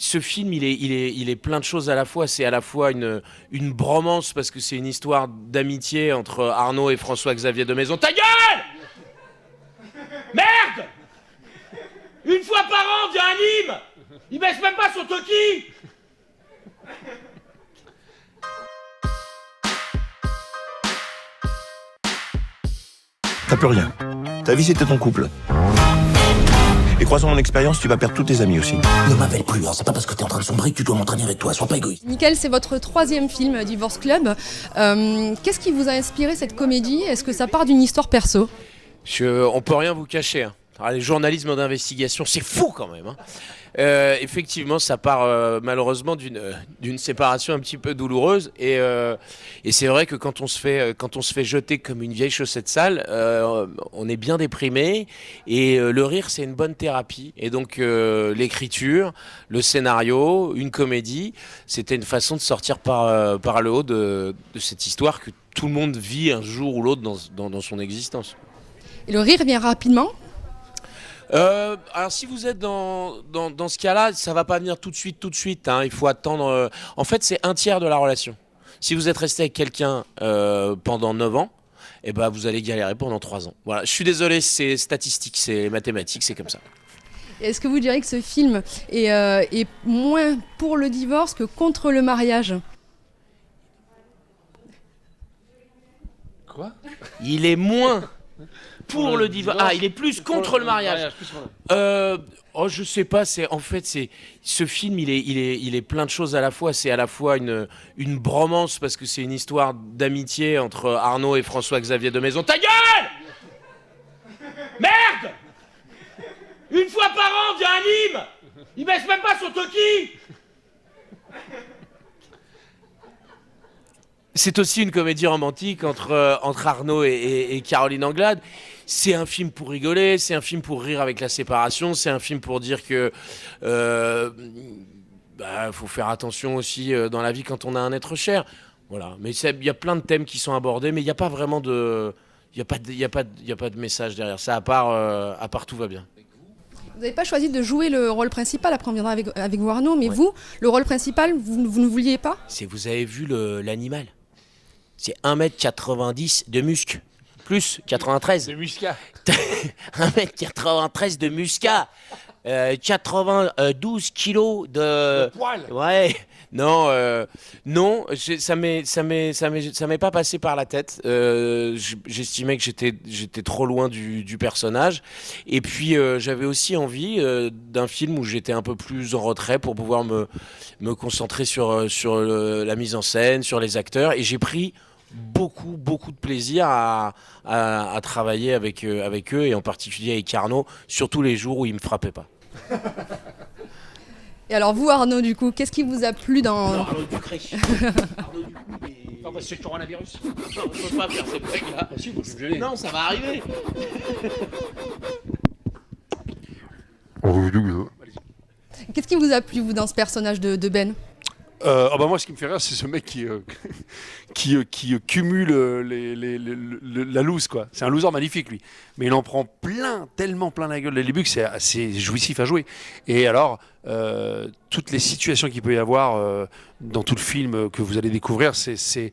ce film, il est plein de choses à la fois. C'est à la fois une bromance parce que c'est une histoire d'amitié entre Arnaud et François-Xavier de Maison. Ta gueule! Merde! Une fois par an, vient un hymne! Il baisse même pas son toki! T'as plus rien. Ta vie, c'était ton couple. Et croisant mon expérience, tu vas perdre tous tes amis aussi. Ne m'appelle plus, hein. C'est pas parce que t'es en train de sombrer que tu dois m'entraîner avec toi. Sois pas égoïste. Mickaël, c'est votre 3e film, Divorce Club. Qu'est-ce qui vous a inspiré cette comédie? Est-ce que ça part d'une histoire perso? On peut rien vous cacher. Hein. Alors, les journalismes d'investigation, c'est fou quand même. Hein. Effectivement, ça part malheureusement d'une séparation un petit peu douloureuse. Et c'est vrai que quand on se fait jeter comme une vieille chaussette sale, on est bien déprimé. Et le rire, c'est une bonne thérapie. Et donc, l'écriture, le scénario, une comédie, c'était une façon de sortir par le haut de cette histoire que tout le monde vit un jour ou l'autre dans son existence. Et le rire vient rapidement? Alors si vous êtes dans ce cas-là, ça va pas venir tout de suite. Hein. Il faut attendre. En fait, c'est un tiers de la relation. Si vous êtes resté avec quelqu'un pendant 9 ans, eh ben, vous allez galérer pendant 3 ans. Voilà. Je suis désolé, c'est statistique, c'est mathématique, c'est comme ça. Est-ce que vous diriez que ce film est moins pour le divorce que contre le mariage? Quoi? Il est moins pour le divorce. Ah, il est plus contre le mariage. Je sais pas. Ce film, il est plein de choses à la fois. C'est à la fois une bromance parce que c'est une histoire d'amitié entre Arnaud et François-Xavier de Maison. Ta gueule! Merde! Une fois par an, vient un hymne. Il baisse même pas son toki. C'est aussi une comédie romantique entre Arnaud et Caroline Anglade. C'est un film pour rigoler, c'est un film pour rire avec la séparation, c'est un film pour dire que faut faire attention aussi dans la vie quand on a un être cher. Voilà. Mais il y a plein de thèmes qui sont abordés, mais il n'y a pas vraiment de, il y a pas de message derrière ça, à part tout va bien. Vous n'avez pas choisi de jouer le rôle principal, après on viendra avec vous Arnaud, mais ouais. Vous, le rôle principal, vous ne vouliez pas? Vous avez vu l'animal? C'est 1m90 de musc. Plus 93. De muscat. 1m93 de muscat. 92 kilos de poil. Ouais. Non, ça m'est pas passé par la tête. J'estimais que j'étais trop loin du personnage. Et puis j'avais aussi envie d'un film où j'étais un peu plus en retrait pour pouvoir me concentrer sur la mise en scène, sur les acteurs. Et j'ai pris beaucoup de plaisir à travailler avec eux et en particulier avec Arnaud, surtout les jours où ils me frappaient pas. Et alors vous Arnaud, du coup, qu'est-ce qui vous a plu dans... Non, Arnaud Ducré. Arnaud Ducré. Non, parce que je te rends un virus. Non, on peut pas faire ces blagues-là. Ah si, moi je suis gêné. Non, ça va arriver. Qu'est-ce qui vous a plu, vous, dans ce personnage de Ben? Moi, ce qui me fait rire, c'est ce mec qui cumule la loose, quoi. C'est un loser magnifique, lui. Mais il en prend tellement plein la gueule dès le début que c'est assez jouissif à jouer. Et alors, toutes les situations qu'il peut y avoir dans tout le film que vous allez découvrir, c'est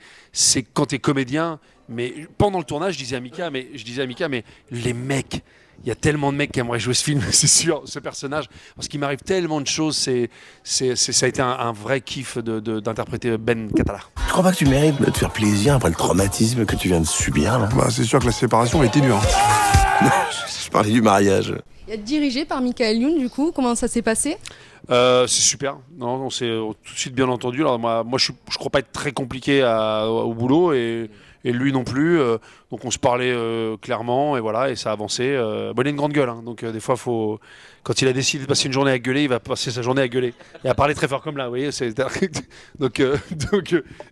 quand t'es comédien. Mais pendant le tournage, je disais à Mika, mais les mecs... Il y a tellement de mecs qui aimeraient jouer ce film, c'est sûr, ce personnage. Parce qu'il m'arrive tellement de choses, ça a été un vrai kiff d'interpréter Ben Catala. Tu crois pas que tu mérites de te faire plaisir après le traumatisme que tu viens de subir, là? C'est sûr que la séparation a été dure. Je parlais du mariage. Il y a dirigé par Michael Youn, du coup, comment ça s'est passé? C'est super. Non, c'est tout de suite bien entendu. Alors, moi je crois pas être très compliqué au boulot et lui non plus. Donc on se parlait clairement et voilà, et ça avançait. Il a une grande gueule, hein, donc des fois quand il a décidé de passer une journée à gueuler, il va passer sa journée à gueuler et à parler très fort comme là. Vous voyez, donc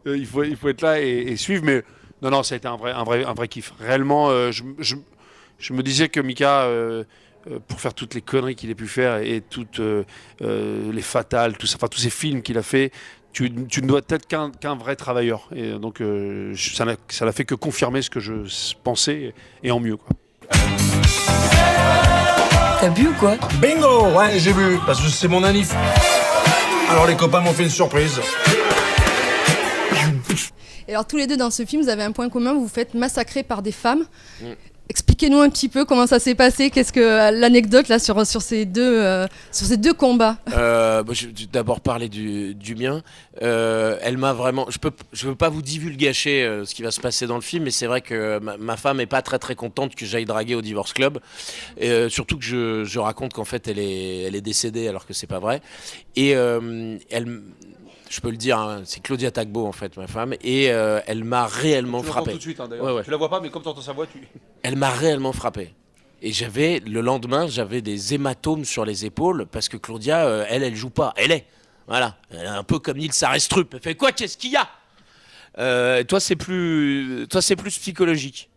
il faut être là et suivre. Mais non, ça a été un vrai kiff. Réellement, je me disais que Mika. Pour faire toutes les conneries qu'il a pu faire et toutes les fatales, tout ça, enfin tous ces films qu'il a fait, tu ne dois être qu'un vrai travailleur. Et donc ça n'a fait que confirmer ce que je pensais et en mieux, quoi. T'as bu ou quoi? Bingo! Ouais, j'ai bu, parce que c'est mon anniv. Alors les copains m'ont fait une surprise. Et alors tous les deux dans ce film, vous avez un point commun, vous vous faites massacrer par des femmes. Expliquez-nous un petit peu comment ça s'est passé, qu'est-ce que l'anecdote là sur ces deux combats. Je vais d'abord parler du mien. Elle m'a vraiment. Je veux pas vous divulgacher ce qui va se passer dans le film, mais c'est vrai que ma femme est pas très très contente que j'aille draguer au Divorce Club. Surtout que je raconte qu'en fait elle est décédée alors que c'est pas vrai. Et je peux le dire, hein, c'est Claudia Tagbo en fait, ma femme, et elle m'a réellement frappé. Tout de suite, hein, d'ailleurs. Ouais. Tu la vois pas, mais comme tu entends sa voix, tu. Elle m'a réellement frappé. Et le lendemain, j'avais des hématomes sur les épaules parce que Claudia, elle joue pas. Elle est. Voilà. Elle est un peu comme Nils Arestrup. Elle fait quoi? Qu'est-ce qu'il y a? Toi, c'est plus psychologique.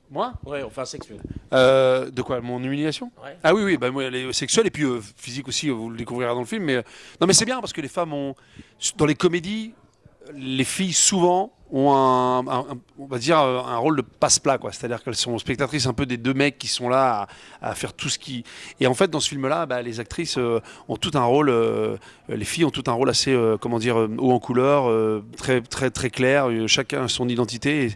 Moi? Ouais, enfin sexuel. De quoi? Mon humiliation? Ouais. Ah oui, bah, moi, elle est sexuelle et puis physique aussi, vous le découvrirez dans le film. Mais, non, mais c'est bien parce que les femmes ont. Dans les comédies, les filles souvent ont on va dire un rôle de passe-plat, quoi. C'est-à-dire qu'elles sont spectatrices un peu des deux mecs qui sont là à faire tout ce qui. Et en fait, dans ce film-là, bah, les actrices ont tout un rôle. Les filles ont tout un rôle assez, comment dire, haut en couleur, très très très clair. Chacun a son identité.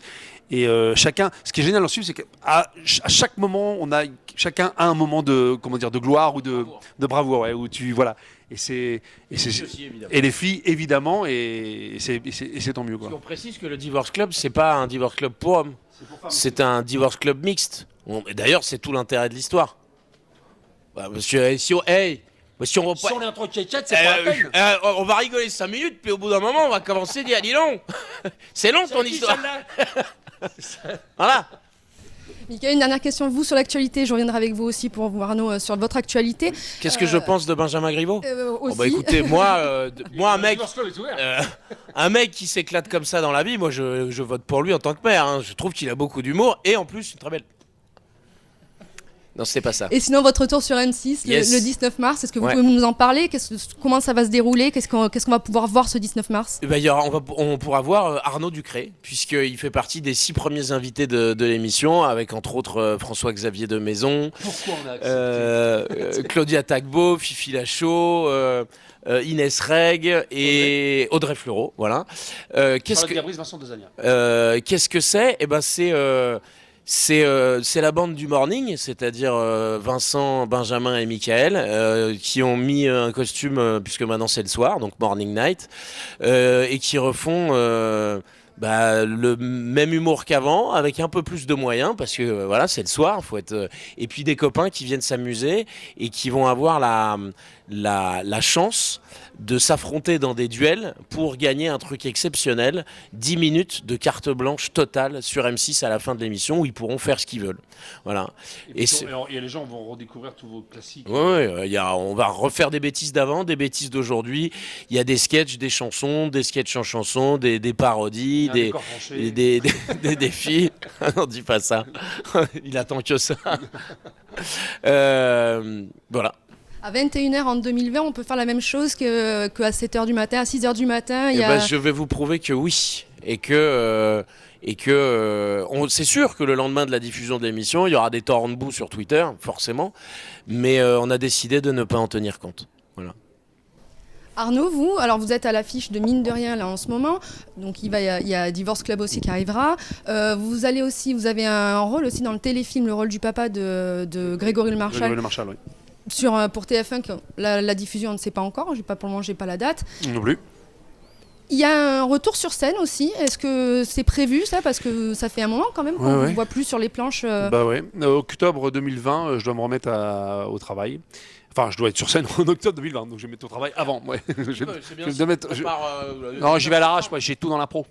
Et chacun, ce qui est génial dans ce film, c'est qu'à chaque moment, chacun a un moment de, comment dire, de gloire ou de bravoure, ouais, où tu, voilà. Et les filles évidemment, et c'est tant mieux, quoi. On précise que le Divorce Club, c'est pas un Divorce Club pour hommes, c'est un Divorce Club mixte. Et d'ailleurs, c'est tout l'intérêt de l'histoire. Bah, monsieur, si on est entre tchétchètes, c'est pas la peine. On va rigoler 5 minutes, puis au bout d'un moment, on va commencer à dire, dis donc, c'est long ton histoire. Voilà. Michael, une dernière question, vous sur l'actualité, je reviendrai avec vous aussi pour voir Arnaud sur votre actualité. Qu'est-ce que je pense de Benjamin Griveaux? Aussi. Bah écoutez, moi un mec qui s'éclate comme ça dans la vie, moi je vote pour lui en tant que maire. Hein. Je trouve qu'il a beaucoup d'humour et en plus une très belle. Non, c'est pas ça. Et sinon, votre retour sur M6 le 19 mars, est-ce que vous pouvez nous en parler? Comment ça va se dérouler? Qu'est-ce qu'on va pouvoir voir ce 19 mars? On pourra voir Arnaud Ducré, puisqu'il fait partie des 6 premiers invités de l'émission, avec entre autres François-Xavier de Maison, Claudia Tagbo, Fifi Lachaud, Inès Reg et Audrey Fleurot. Voilà. Qu'est-ce que c'est? Eh ben c'est la bande du morning, c'est-à-dire Vincent, Benjamin et Michael, qui ont mis un costume, puisque maintenant c'est le soir, donc Morning Night, et qui refont le même humour qu'avant, avec un peu plus de moyens, parce que voilà, c'est le soir, faut être. Et puis des copains qui viennent s'amuser et qui vont avoir la chance de s'affronter dans des duels pour gagner un truc exceptionnel, 10 minutes de carte blanche totale sur M6 à la fin de l'émission où ils pourront faire ce qu'ils veulent. Voilà. Et les gens vont redécouvrir tous vos classiques. Oui, on va refaire des bêtises d'avant, des bêtises d'aujourd'hui. Il y a des sketchs, des chansons, des sketchs en chansons, des parodies, des défis. Non, dis pas ça. Il attend que ça. Voilà. À 21h en 2020, on peut faire la même chose qu'à 7h du matin, à 6h du matin. Je vais vous prouver que oui. Et que c'est sûr que le lendemain de la diffusion de l'émission, il y aura des torrents de boue sur Twitter, forcément. Mais on a décidé de ne pas en tenir compte. Voilà. Arnaud, vous êtes à l'affiche de Mine de Rien là en ce moment, donc il y a Divorce Club aussi qui arrivera. Vous avez un rôle aussi dans le téléfilm, le rôle du papa de Grégory Le Marchal. Grégory Le Marchal, oui. Pour TF1, la diffusion on ne sait pas encore, pour le moment j'ai pas la date. Non plus. Il y a un retour sur scène aussi, est-ce que c'est prévu ça? Parce que ça fait un moment quand même qu'on ne voit plus sur les planches. Bah ouais, octobre 2020, je dois me remettre au travail. Enfin, je dois être sur scène en octobre 2020, donc je vais me mettre au travail avant. Ouais. Non, j'y vais à l'arrache, j'ai tout dans la pro.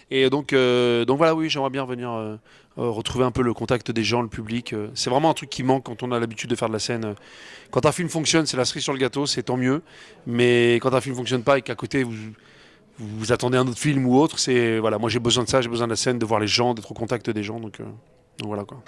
Et donc voilà, oui, j'aimerais bien revenir retrouver un peu le contact des gens, le public. C'est vraiment un truc qui manque quand on a l'habitude de faire de la scène. Quand un film fonctionne, c'est la cerise sur le gâteau, c'est tant mieux. Mais quand un film fonctionne pas et qu'à côté vous attendez un autre film ou autre, moi j'ai besoin de ça, j'ai besoin de la scène, de voir les gens, d'être au contact des gens, donc voilà quoi.